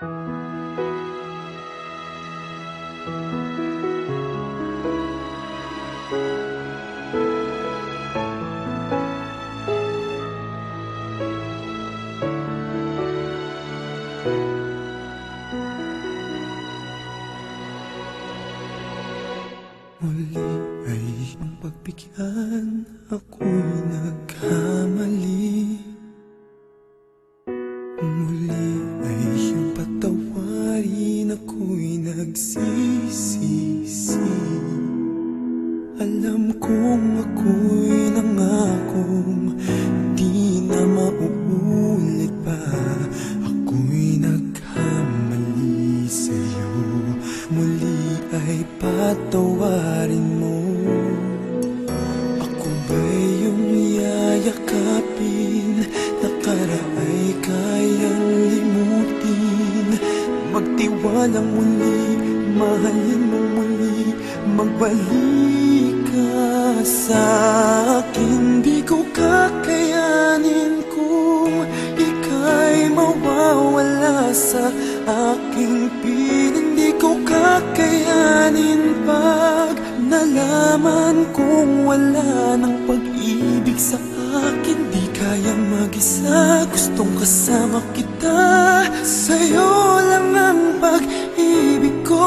Muli ay iyong pagbigyan, ako'y nagkamali. Muli ay iyong patawarin, ako'y nagsisisi. Alam kong ako'y nangakong di na mauulit pa. Ako'y nagkamali sa'yo, muli ay patawarin mo. Ako ba'y iyong yayakapin, nakaraay kayang limutin? Magtiwalang muli, mahalin mo muli, magbalik ka sa akin. Di ko kakayanin kung ika'y mawawala sa aking piling. Di ko kakayanin pag nalaman kong wala ng pag-ibig sa akin. Di kayang mag-isa, gustong kasama kita. Sa'yo lang ang pag-ibig ko.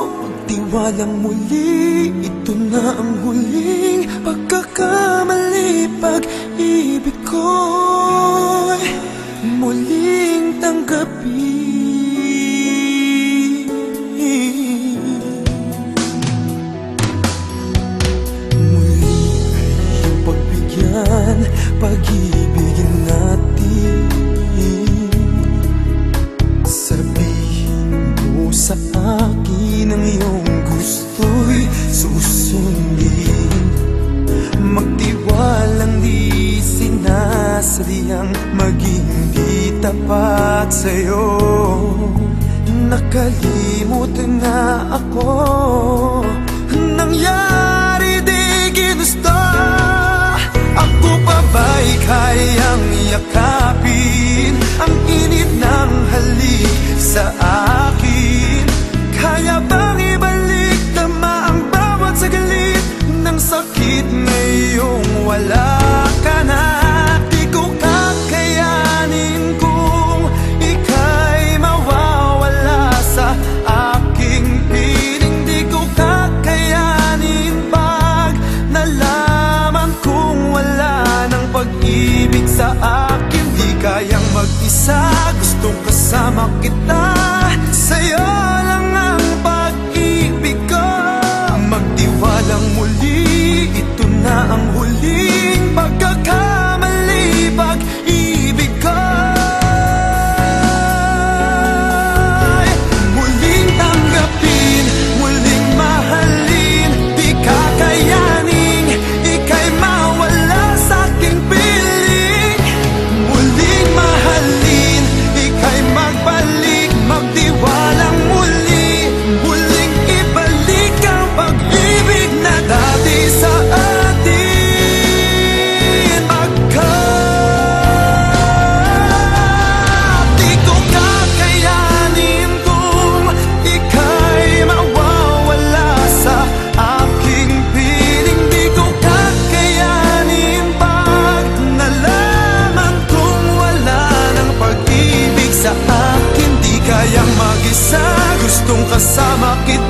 Magtiwalang muli, ito na ang huling pagkakamali. Pag-ibig ko'y muling tanggapin. Muli ay iyong pagbigyan, pag-ibigin natin. Sabihin mo sa akin ang iyong gusto'y susundin. Magtiwalang di sinasadyang maging di tapat sa'yo. Nakalimutan na ako, nangyari di ginusto. Ako pa ba'y kayang yakapin ang init ng halik sa akin? Kaya bang ibalik tama ang bawat saglit ng sakit ngayong wala ka na? Di ko kakayanin kung ika'y mawawala sa aking piling. Di ko kakayanin pag nalaman kong wala ng pag-ibig sa akin. Di kayang mag-isa, gustong kasama kita. Sa'yo lang ang pag-ibig ko. Magtiwalang muli, ito na ang huling pagkakamali. Pag-ibig ko muling tanggapin, muling mahalin. Di kakayaning ika'y mawala sa aking piling. Muling mahalin, ika'y magbalik, magtiwalang muli. Muling ibalik ang pag-ibig na dati sa atin. Di ko kakayanin kung ika'y mawawala sa aking piling. Di ko kakayanin pag nalaman kong wala ng pag-ibig sa akin. Di kayang mag-isa, gustong kasama kita.